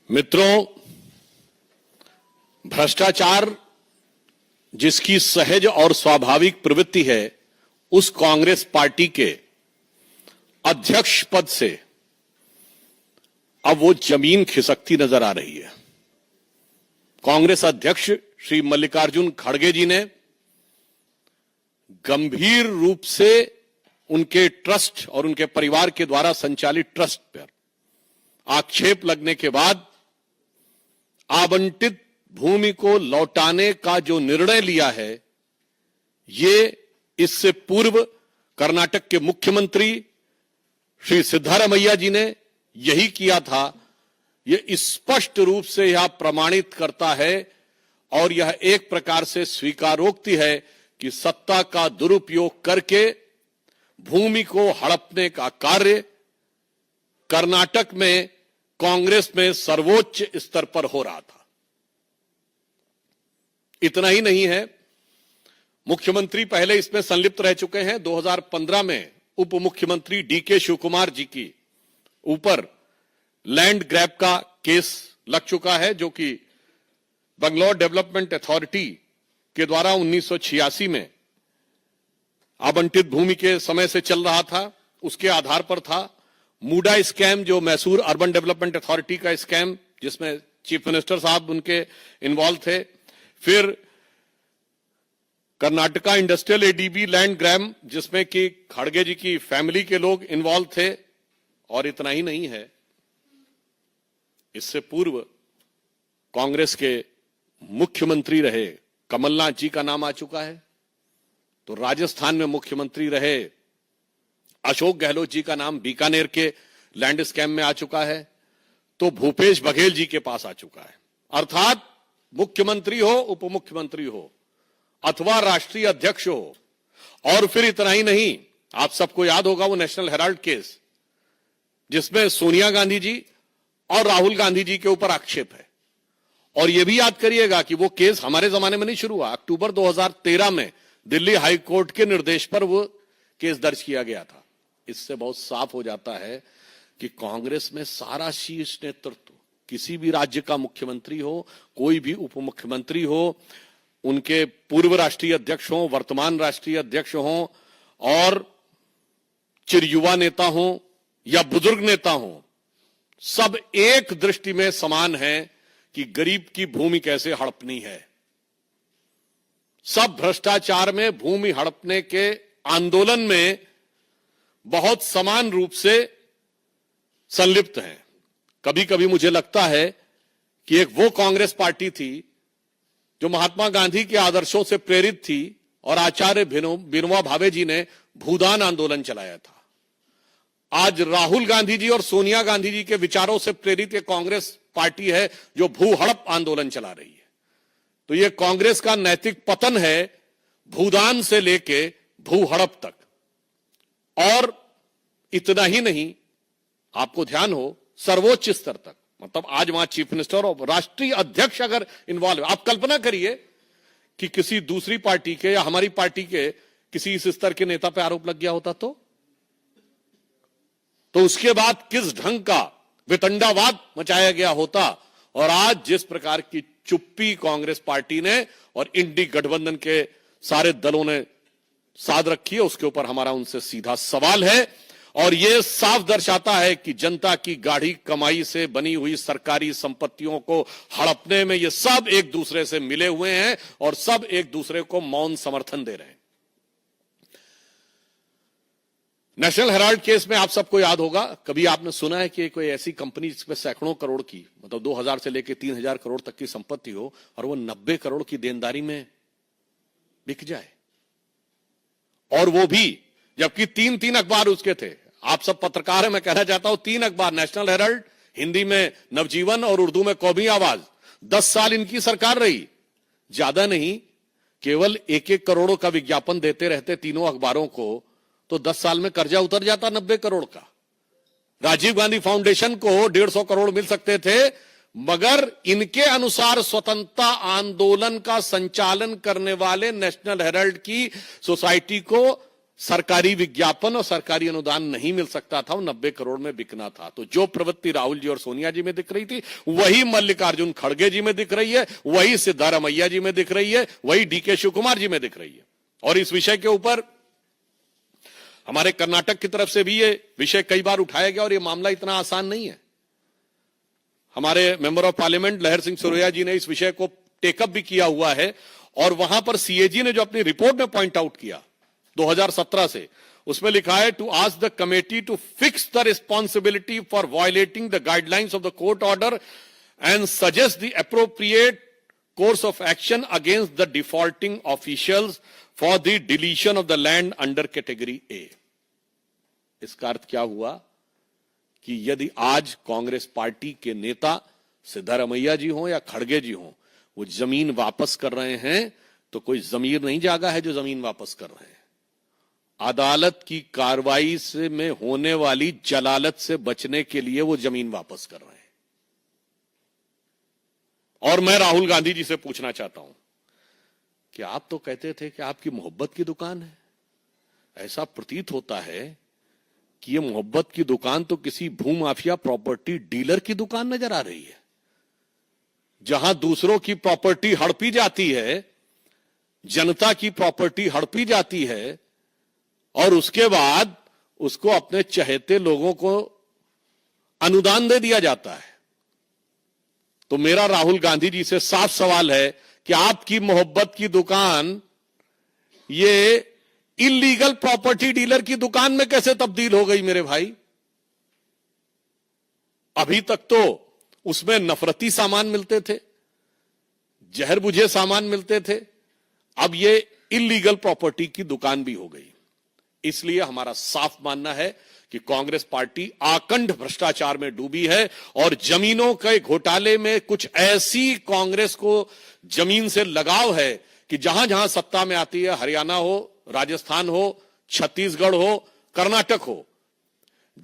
मित्रों, भ्रष्टाचार जिसकी सहज और स्वाभाविक प्रवृत्ति है, उस कांग्रेस पार्टी के अध्यक्ष पद से अब वो जमीन खिसकती नजर आ रही है। कांग्रेस अध्यक्ष श्री मल्लिकार्जुन खड़गे जी ने गंभीर रूप से उनके ट्रस्ट और उनके परिवार के द्वारा संचालित ट्रस्ट पर आक्षेप लगने के बाद आवंटित भूमि को लौटाने का जो निर्णय लिया है, ये इससे पूर्व कर्नाटक के मुख्यमंत्री श्री सिद्धारमैया जी ने यही किया था। यह स्पष्ट रूप से यह प्रमाणित करता है और यह एक प्रकार से स्वीकारोक्ति है कि सत्ता का दुरुपयोग करके भूमि को हड़पने का कार्य कर्नाटक में कांग्रेस में सर्वोच्च स्तर पर हो रहा था। इतना ही नहीं है, मुख्यमंत्री पहले इसमें संलिप्त रह चुके हैं। 2015 में उप मुख्यमंत्री डीके शिवकुमार जी की ऊपर लैंड ग्रैब का केस लग चुका है, जो कि बंगलौर डेवलपमेंट अथॉरिटी के द्वारा 1986 में आवंटित भूमि के समय से चल रहा था। उसके आधार पर था मूडा स्कैम, जो मैसूर अर्बन डेवलपमेंट अथॉरिटी का स्कैम, जिसमें चीफ मिनिस्टर साहब उनके इन्वॉल्व थे। फिर Karnataka industrial ADB land grab, जिसमें कि खड़गे जी की फैमिली के लोग इन्वॉल्व थे। और इतना ही नहीं है, इससे पूर्व कांग्रेस के मुख्यमंत्री रहे कमलनाथ जी का नाम आ चुका है। तो राजस्थान में मुख्यमंत्री रहे अशोक गहलोत जी का नाम बीकानेर के लैंड स्कैम में आ चुका है। तो भूपेश बघेल जी के पास आ चुका है। अर्थात मुख्यमंत्री हो, उप मुख्यमंत्री हो अथवा राष्ट्रीय अध्यक्ष हो। और फिर इतना ही नहीं, आप सबको याद होगा वो नेशनल हेराल्ड केस, जिसमें सोनिया गांधी जी और राहुल गांधी जी के ऊपर आक्षेप है। और यह भी याद करिएगा कि वो केस हमारे जमाने में नहीं शुरू हुआ, अक्टूबर 2013 में दिल्ली हाई कोर्ट के निर्देश पर वो केस दर्ज किया गया था। इससे बहुत साफ हो जाता है कि कांग्रेस में सारा शीर्ष नेतृत्व, किसी भी राज्य का मुख्यमंत्री हो, कोई भी उप मुख्यमंत्री हो, उनके पूर्व राष्ट्रीय अध्यक्ष हो, वर्तमान राष्ट्रीय अध्यक्ष हो, और चिरयुवा नेता हो या बुजुर्ग नेता हो, सब एक दृष्टि में समान है कि गरीब की भूमि कैसे हड़पनी है। सब भ्रष्टाचार में, भूमि हड़पने के आंदोलन में बहुत समान रूप से संलिप्त हैं। कभी कभी मुझे लगता है कि एक वो कांग्रेस पार्टी थी जो महात्मा गांधी के आदर्शों से प्रेरित थी और आचार्य विनोबा भावे जी ने भूदान आंदोलन चलाया था। आज राहुल गांधी जी और सोनिया गांधी जी के विचारों से प्रेरित एक कांग्रेस पार्टी है जो भू हड़प आंदोलन चला रही है। तो यह कांग्रेस का नैतिक पतन है, भूदान से लेके भू हड़प तक। और इतना ही नहीं, आपको ध्यान हो, सर्वोच्च स्तर तक, मतलब आज वहां चीफ मिनिस्टर और राष्ट्रीय अध्यक्ष अगर इन्वॉल्व है। आप कल्पना करिए कि किसी दूसरी पार्टी के या हमारी पार्टी के किसी इस स्तर के नेता पे आरोप लग गया होता तो उसके बाद किस ढंग का वितंडावाद मचाया गया होता। और आज जिस प्रकार की चुप्पी कांग्रेस पार्टी ने और इंडी गठबंधन के सारे दलों ने साध रखी है, उसके ऊपर हमारा उनसे सीधा सवाल है। और यह साफ दर्शाता है कि जनता की गाढ़ी कमाई से बनी हुई सरकारी संपत्तियों को हड़पने में ये सब एक दूसरे से मिले हुए हैं और सब एक दूसरे को मौन समर्थन दे रहे हैं। नेशनल हेराल्ड केस में आप सबको याद होगा, कभी आपने सुना है कि कोई ऐसी कंपनी जिसमें सैकड़ों करोड़ की, मतलब 2000 से लेकर 3000 करोड़ तक की संपत्ति हो और वो 90 करोड़ की देनदारी में बिक जाए? और वो भी जबकि तीन अखबार उसके थे। आप सब पत्रकार हैं, मैं कहना चाहता हूं 3 अखबार, नेशनल हेराल्ड, हिंदी में नवजीवन और उर्दू में कौमी आवाज। 10 साल इनकी सरकार रही, ज्यादा नहीं, केवल 1-1 करोड़ का विज्ञापन देते रहते तीनों अखबारों को, तो 10 साल में कर्जा उतर जाता 90 करोड़ का। राजीव गांधी फाउंडेशन को 150 करोड़ मिल सकते थे, मगर इनके अनुसार स्वतंत्रता आंदोलन का संचालन करने वाले नेशनल हेराल्ड की सोसाइटी को सरकारी विज्ञापन और सरकारी अनुदान नहीं मिल सकता था, वो 90 करोड़ में बिकना था। तो जो प्रवृत्ति राहुल जी और सोनिया जी में दिख रही थी, वही मल्लिकार्जुन खड़गे जी में दिख रही है, वही सिद्धारमैया जी में दिख रही है, वही डीके शिव कुमार जी में दिख रही है। और इस विषय के ऊपर हमारे कर्नाटक की तरफ से भी ये विषय कई बार उठाया गया और ये मामला इतना आसान नहीं है। हमारे मेंबर ऑफ पार्लियामेंट लहर सिंह सुरैया जी ने इस विषय को टेकअप भी किया हुआ है और वहां पर सीएजी ने जो अपनी रिपोर्ट में पॉइंट आउट किया 2017 से, उसमें लिखा है to ask the committee to fix the responsibility for violating the guidelines of the court order and suggest the appropriate course of action against the defaulting officials for the deletion of the land under category A. इसका अर्थ क्या हुआ कि यदि आज Congress party के नेता सिद्धारमैया जी हों या खड़गे जी हों, वो जमीन वापस कर रहे हैं तो कोई जमीर नहीं जागा है जो जमीन वापस कर रहे हैं। अदालत की कार्रवाई से में होने वाली जलालत से बचने के लिए वो जमीन वापस कर रहे हैं। और मैं राहुल गांधी जी से पूछना चाहता हूं कि आप तो कहते थे कि आपकी मोहब्बत की दुकान है, ऐसा प्रतीत होता है कि ये मोहब्बत की दुकान तो किसी भूमाफिया प्रॉपर्टी डीलर की दुकान नजर आ रही है, जहां दूसरों की प्रॉपर्टी हड़पी जाती है, जनता की प्रॉपर्टी हड़पी जाती है और उसके बाद उसको अपने चहेते लोगों को अनुदान दे दिया जाता है। तो मेरा राहुल गांधी जी से साफ सवाल है कि आपकी मोहब्बत की दुकान ये इलीगल प्रॉपर्टी डीलर की दुकान में कैसे तब्दील हो गई मेरे भाई? अभी तक तो उसमें नफरती सामान मिलते थे, जहर बुझे सामान मिलते थे, अब ये इलीगल प्रॉपर्टी की दुकान भी हो गई। इसलिए हमारा साफ मानना है कि कांग्रेस पार्टी आकंठ भ्रष्टाचार में डूबी है और जमीनों के घोटाले में कुछ ऐसी कांग्रेस को जमीन से लगाव है कि जहां जहां सत्ता में आती है, हरियाणा हो, राजस्थान हो, छत्तीसगढ़ हो, कर्नाटक हो,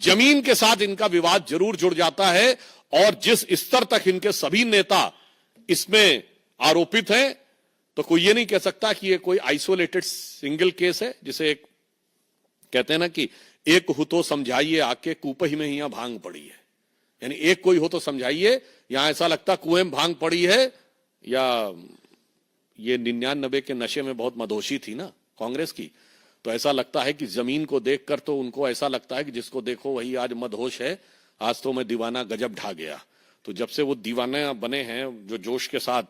जमीन के साथ इनका विवाद जरूर जुड़ जाता है। और जिस स्तर तक इनके सभी नेता इसमें आरोपित हैं, तो कोई ये नहीं कह सकता कि ये कोई आइसोलेटेड सिंगल केस है, जिसे एक कहते हैं ना कि एक हो तो समझाइए आके कुपही में यहां भांग पड़ी है, यानी एक कोई हो तो समझाइए। यहां ऐसा लगता कुएं में भांग पड़ी है, या ये 99 के नशे में बहुत मदहोशी थी ना कांग्रेस की, तो ऐसा लगता है कि जमीन को देखकर तो उनको ऐसा लगता है कि जिसको देखो वही आज मदहोश है, आज तो मैं दीवाना गजब ढा गया। तो जब से वो दीवाना बने हैं जो जोश के साथ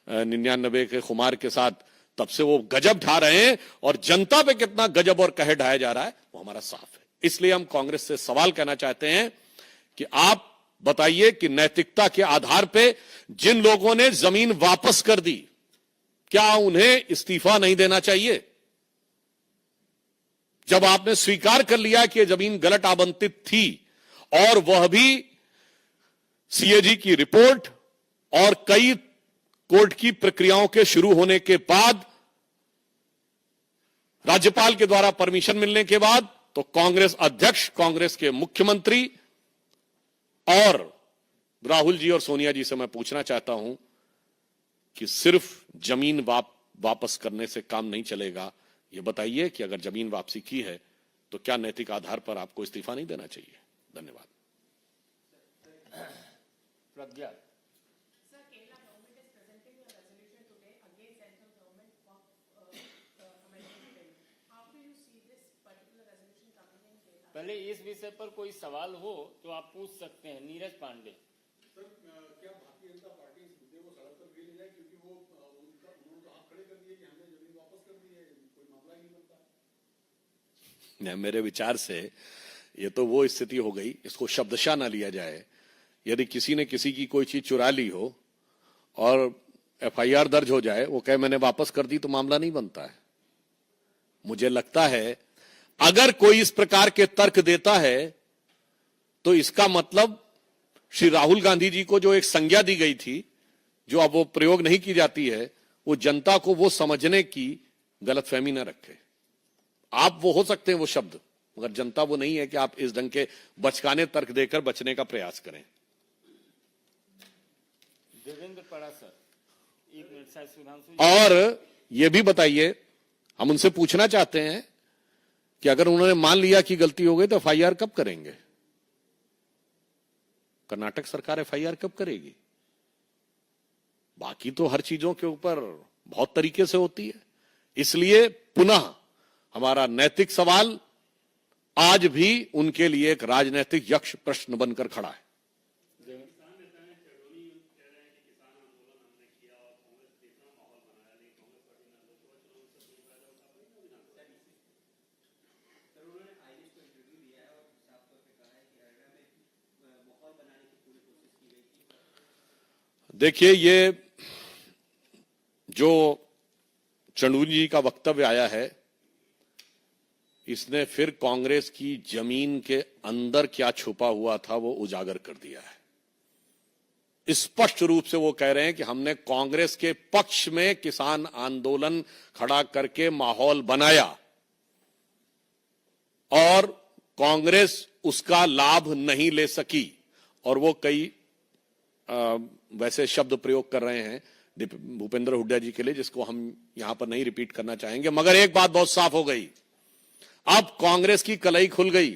99 के खुमार के साथ, तब से वो गजब ढा रहे हैं और जनता पे कितना गजब और कहर ढाया जा रहा है वो हमारा साफ है। इसलिए हम कांग्रेस से सवाल कहना चाहते हैं कि आप बताइए कि नैतिकता के आधार पे जिन लोगों ने जमीन वापस कर दी, क्या उन्हें इस्तीफा नहीं देना चाहिए? जब आपने स्वीकार कर लिया कि यह जमीन गलत आवंटित थी और वह भी सीएजी की रिपोर्ट और कई कोर्ट की प्रक्रियाओं के शुरू होने के बाद, राज्यपाल के द्वारा परमिशन मिलने के बाद, तो कांग्रेस अध्यक्ष, कांग्रेस के मुख्यमंत्री और राहुल जी और सोनिया जी से मैं पूछना चाहता हूं कि सिर्फ जमीन वापस करने से काम नहीं चलेगा। ये बताइए कि अगर जमीन वापसी की है तो क्या नैतिक आधार पर आपको इस्तीफा नहीं देना चाहिए? धन्यवाद। प्रज्ञा, पहले इस विषय पर कोई सवाल हो तो आप पूछ सकते हैं। नीरज पांडे। सर, क्या भारतीय जनता पार्टी इस मुद्दे को सड़क पर भी ले जाए, क्योंकि वो उन्होंने तो हाथ खड़े कर दिए कि हमने जमीन वापस कर दी है, कोई मामला ही नहीं बनता। मेरे विचार से ये तो वो स्थिति हो गई, इसको शब्दशः ना लिया जाए। यदि किसी ने किसी की कोई चीज चुरा ली हो और एफआईआर दर्ज हो जाए, वो कहे मैंने वापस कर दी, तो मामला नहीं बनता है। मुझे लगता है अगर कोई इस प्रकार के तर्क देता है तो इसका मतलब श्री राहुल गांधी जी को जो एक संज्ञा दी गई थी, जो अब वो प्रयोग नहीं की जाती है, वो जनता को वो समझने की गलतफहमी न रखे। आप वो हो सकते हैं वो शब्द, मगर जनता वो नहीं है कि आप इस ढंग के बचकाने तर्क देकर बचने का प्रयास करें। देवेंद्र पड़ा सर, एक मिनट शायद सुधांशु। और ये भी बताइए, हम उनसे पूछना चाहते हैं कि अगर उन्होंने मान लिया कि गलती हो गई तो एफआईआर कब करेंगे? कर्नाटक सरकार एफआईआर कब करेगी? बाकी तो हर चीजों के ऊपर बहुत तरीके से होती है। इसलिए पुनः हमारा नैतिक सवाल आज भी उनके लिए एक राजनीतिक यक्ष प्रश्न बनकर खड़ा है। देखिए, ये जो चंदूनी जी का वक्तव्य आया है, इसने फिर कांग्रेस की जमीन के अंदर क्या छुपा हुआ था वो उजागर कर दिया है। स्पष्ट रूप से वो कह रहे हैं कि हमने कांग्रेस के पक्ष में किसान आंदोलन खड़ा करके माहौल बनाया और कांग्रेस उसका लाभ नहीं ले सकी। और वो कई वैसे शब्द प्रयोग कर रहे हैं भूपेंद्र हुड्डा जी के लिए, जिसको हम यहां पर नहीं रिपीट करना चाहेंगे। मगर एक बात बहुत साफ हो गई, अब कांग्रेस की कलई खुल गई।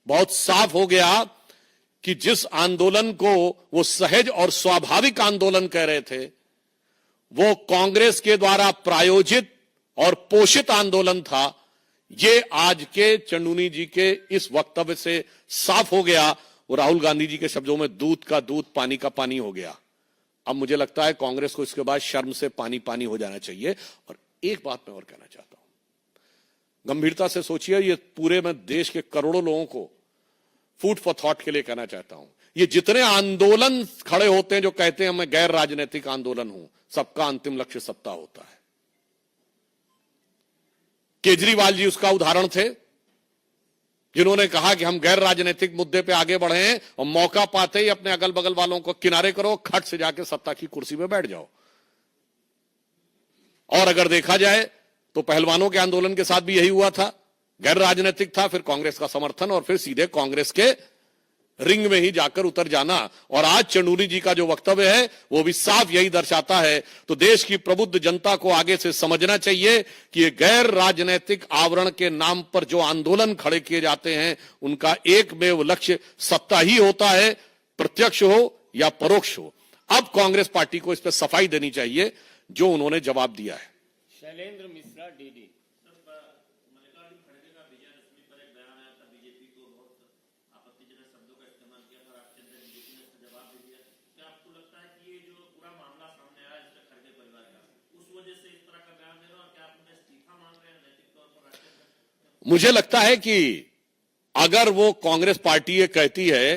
बहुत साफ हो गया कि जिस आंदोलन को वो सहज और स्वाभाविक आंदोलन कह रहे थे, वो कांग्रेस के द्वारा प्रायोजित और पोषित आंदोलन था। ये आज के चंदूनी जी के इस वक्तव्य से साफ हो गया। वो राहुल गांधी जी के शब्दों में दूध का दूध, पानी का पानी हो गया। अब मुझे लगता है कांग्रेस को इसके बाद शर्म से पानी पानी हो जाना चाहिए। और एक बात मैं और कहना चाहता हूं, गंभीरता से सोचिए, ये पूरे मैं देश के करोड़ों लोगों को फूड फॉर थॉट के लिए कहना चाहता हूं, ये जितने आंदोलन खड़े होते हैं जो कहते हैं मैं गैर राजनीतिक आंदोलन हूं, सबका अंतिम लक्ष्य सत्ता होता है। केजरीवाल जी उसका उदाहरण थे, जिन्होंने कहा कि हम गैर राजनीतिक मुद्दे पे आगे बढ़े हैं और मौका पाते ही अपने अगल बगल वालों को किनारे करो, खट से जाके सत्ता की कुर्सी पे बैठ जाओ। और अगर देखा जाए तो पहलवानों के आंदोलन के साथ भी यही हुआ था, गैर राजनीतिक था, फिर कांग्रेस का समर्थन और फिर सीधे कांग्रेस के रिंग में ही जाकर उतर जाना। और आज चंदूनी जी का जो वक्तव्य है वो भी साफ यही दर्शाता है। तो देश की प्रबुद्ध जनता को आगे से समझना चाहिए कि ये गैर राजनीतिक आवरण के नाम पर जो आंदोलन खड़े किए जाते हैं, उनका एकमेव लक्ष्य सत्ता ही होता है, प्रत्यक्ष हो या परोक्ष हो। अब कांग्रेस पार्टी को इस पर सफाई देनी चाहिए जो उन्होंने जवाब दिया है। शैलेंद्र मिश्रा, डीडी। मुझे लगता है कि अगर वो कांग्रेस पार्टी ये कहती है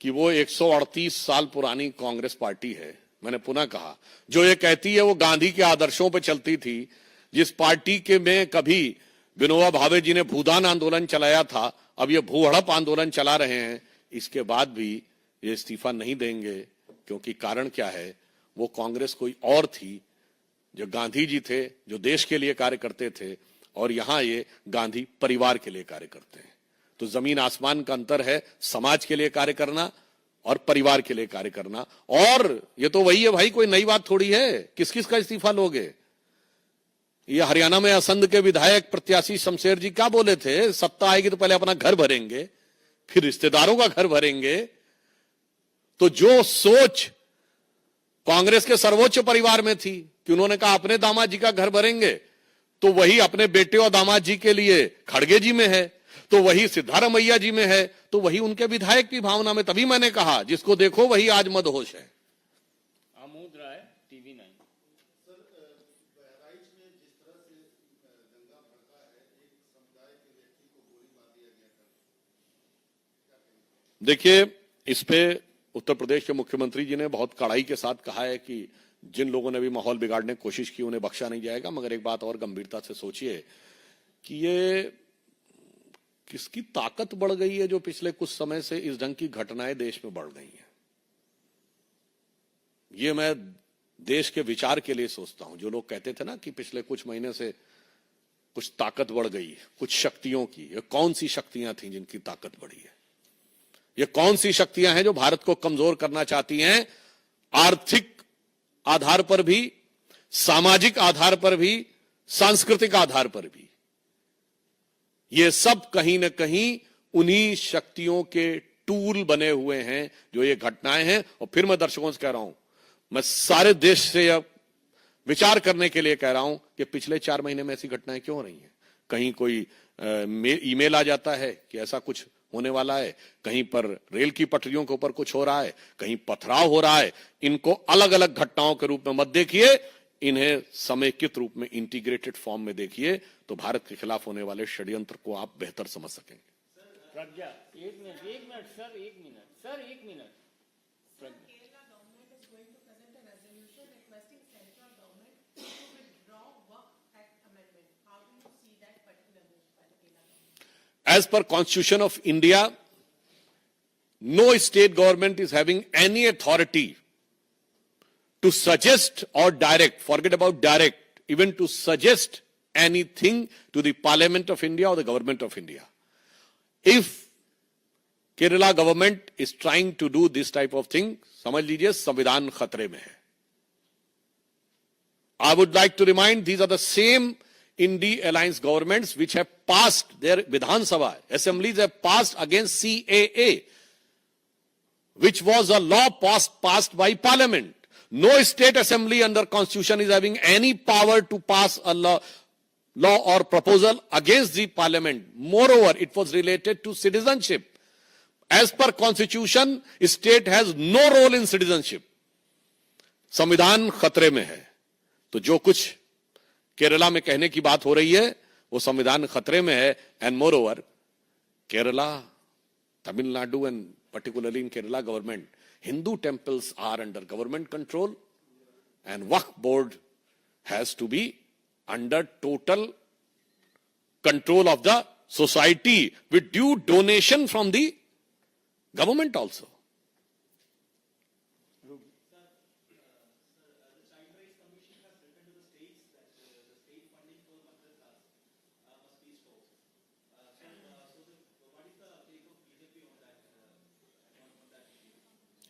कि वो 138 साल पुरानी कांग्रेस पार्टी है, मैंने पुनः कहा, जो ये कहती है वो गांधी के आदर्शों पर चलती थी, जिस पार्टी के में कभी विनोबा भावे जी ने भूदान आंदोलन चलाया था, अब ये भू हड़प आंदोलन चला रहे हैं, इसके बाद भी ये इस्तीफा नहीं देंगे। क्योंकि कारण क्या है, वो कांग्रेस कोई और थी, जो गांधी जी थे, जो देश के लिए कार्य करते थे, और यहां ये गांधी परिवार के लिए कार्य करते हैं। तो जमीन आसमान का अंतर है, समाज के लिए कार्य करना और परिवार के लिए कार्य करना। और ये तो वही है भाई, कोई नई बात थोड़ी है। किस किस का इस्तीफा लोगे? ये हरियाणा में असंध के विधायक प्रत्याशी शमशेर जी क्या बोले थे, सत्ता आएगी तो पहले अपना घर भरेंगे, फिर रिश्तेदारों का घर भरेंगे। तो जो सोच कांग्रेस के सर्वोच्च परिवार में थी कि उन्होंने कहा अपने दामाद जी का घर भरेंगे, तो वही अपने बेटे और दामाद जी के लिए खड़गे जी में है, तो वही सिद्धारमैया जी में है, तो वही उनके विधायक की भावना में। तभी मैंने कहा जिसको देखो वही आज मदहोश है। आमोद राय, टीवी 9। देखिए, इस पे उत्तर प्रदेश के मुख्यमंत्री जी ने बहुत कड़ाई के साथ कहा है कि जिन लोगों ने भी माहौल बिगाड़ने की कोशिश की उन्हें बख्शा नहीं जाएगा। मगर एक बात और गंभीरता से सोचिए कि ये किसकी ताकत बढ़ गई है जो पिछले कुछ समय से इस ढंग की घटनाएं देश में बढ़ गई हैं। ये मैं देश के विचार के लिए सोचता हूं। जो लोग कहते थे ना कि पिछले कुछ महीने से कुछ ताकत बढ़ गई, कुछ शक्तियों की, ये कौन सी शक्तियां थी जिनकी ताकत बढ़ी है? ये कौन सी शक्तियां हैं जो भारत को कमजोर करना चाहती हैं, आर्थिक आधार पर भी, सामाजिक आधार पर भी, सांस्कृतिक आधार पर भी? ये सब कहीं ना कहीं उन्हीं शक्तियों के टूल बने हुए हैं जो ये घटनाएं हैं। और फिर मैं दर्शकों से कह रहा हूं, मैं सारे देश से अब विचार करने के लिए कह रहा हूं कि पिछले 4 महीने में ऐसी घटनाएं क्यों हो रही हैं। कहीं कोई ईमेल आ जाता है कि ऐसा कुछ होने वाला है, कहीं पर रेल की पटरियों के ऊपर कुछ हो रहा है, कहीं पथराव हो रहा है। इनको अलग अलग घटनाओं के रूप में मत देखिए, इन्हें समेकित रूप में इंटीग्रेटेड फॉर्म में देखिए, तो भारत के खिलाफ होने वाले षड्यंत्र को आप बेहतर समझ सकेंगे। प्रज्ञा, एक मिनट सर, एक minute Pragya. As per Constitution of India, no state government is having any authority to suggest or direct, forget about direct, even to suggest anything to the Parliament of India or the Government of India. If Kerala government is trying to do this type of thing, समझ लीजिए संविधान खतरे में है। I would like to remind, these are the same Indie alliance governments which have passed, their Vidhan Sabha assemblies have passed against CAA, which was a law passed by Parliament. No state assembly under Constitution is having any power to pass a law or proposal against the Parliament. Moreover, it was related to citizenship. As per Constitution, state has no role in citizenship. संविधान खतरे में है, तो जो कुछ केरला में कहने की बात हो रही है वो संविधान खतरे में है। And more over, Kerala, Tamil Nadu and particularly in Kerala government, Hindu temples are under government control and Waqf board has to be under total control of the society with due donation from the government also.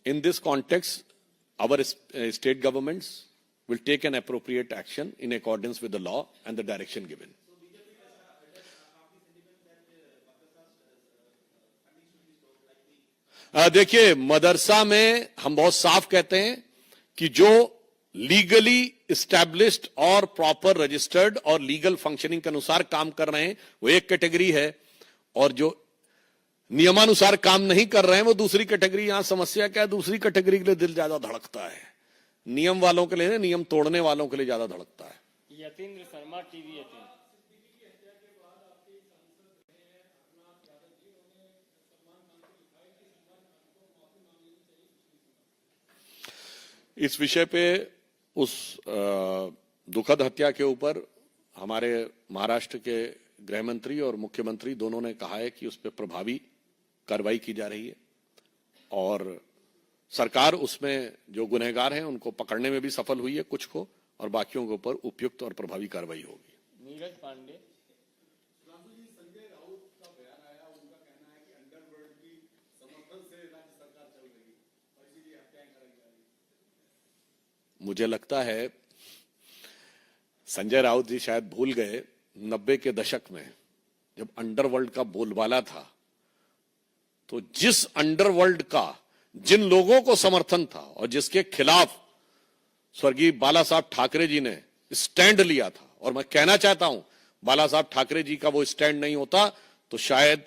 In this context, our state governments will take an appropriate action in accordance with the law and the direction given. देखिए, मदरसा में हम बहुत साफ कहते हैं कि जो legally established और प्रॉपर रजिस्टर्ड और लीगल फंक्शनिंग के अनुसार काम कर रहे हैं वो एक कैटेगरी है, और जो नियमानुसार काम नहीं कर रहे हैं वो दूसरी कैटेगरी। यहां समस्या क्या है, दूसरी कैटेगरी के लिए दिल ज्यादा धड़कता है, नियम वालों के लिए, नियम तोड़ने वालों के लिए ज्यादा धड़कता है। यतीन्द्र शर्मा, टीवी 18। इस विषय पे उस दुखद हत्या के ऊपर हमारे महाराष्ट्र के गृह मंत्री और मुख्यमंत्री दोनों ने कहा है कि उस पर प्रभावी कार्रवाई की जा रही है और सरकार उसमें जो गुनहगार हैं उनको पकड़ने में भी सफल हुई है, कुछ को, और बाकियों के ऊपर उपयुक्त और प्रभावी कार्रवाई होगी। नीरज पांडे। संजय राउत का बयान आया, उनका कहना है कि अंडरवर्ल्ड की समर्थन से राज्य सरकार चल रही है और इसीलिए हत्याएं कराई जा रही है। मुझे लगता है संजय राउत जी शायद भूल गए 90 के दशक में जब अंडरवर्ल्ड का बोलबाला था, तो जिस अंडरवर्ल्ड का जिन लोगों को समर्थन था और जिसके खिलाफ स्वर्गीय बाला साहब ठाकरे जी ने स्टैंड लिया था, और मैं कहना चाहता हूं बाला साहब ठाकरे जी का वो स्टैंड नहीं होता तो शायद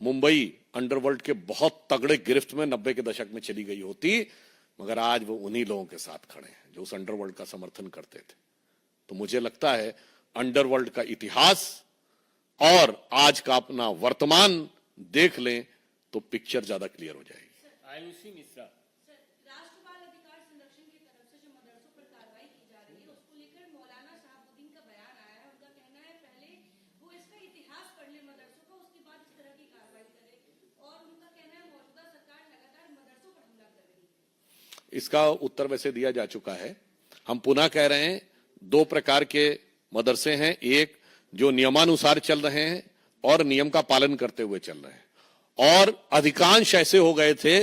मुंबई अंडरवर्ल्ड के बहुत तगड़े गिरफ्त में 90 के दशक में चली गई होती, मगर आज वो उन्हीं लोगों के साथ खड़े हैं जो उस अंडरवर्ल्ड का समर्थन करते थे। तो मुझे लगता है अंडरवर्ल्ड का इतिहास और आज का अपना वर्तमान देख लें तो पिक्चर ज्यादा क्लियर हो जाएगी। आयुषी मिश्रा। राष्ट्र बाल अधिकार संरक्षण की तरफ से जो मदरसों पर कार्रवाई की जा रही है उसको लेकर मौलाना शहाबुद्दीन का बयान आया है। उनका कहना है पहले वो इसका इतिहास पढ़ ले मदरसों का, उसके बाद इस तरह की कार्रवाई करे, और उनका कहना है मौजूदा सरकार लगातार मदरसों पर हमला कर रही है। इसका उत्तर वैसे दिया जा चुका है। हम पुनः कह रहे हैं, दो प्रकार के मदरसे हैं, एक जो नियमानुसार चल रहे हैं और नियम का पालन करते हुए चल रहे हैं, और अधिकांश ऐसे हो गए थे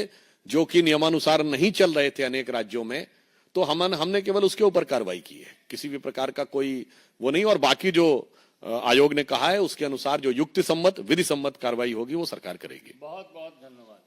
जो कि नियमानुसार नहीं चल रहे थे अनेक राज्यों में, तो हमने केवल उसके ऊपर कार्रवाई की है, किसी भी प्रकार का कोई वो नहीं। और बाकी जो आयोग ने कहा है उसके अनुसार जो युक्ति सम्मत विधि सम्मत कार्रवाई होगी वो सरकार करेगी। बहुत बहुत धन्यवाद।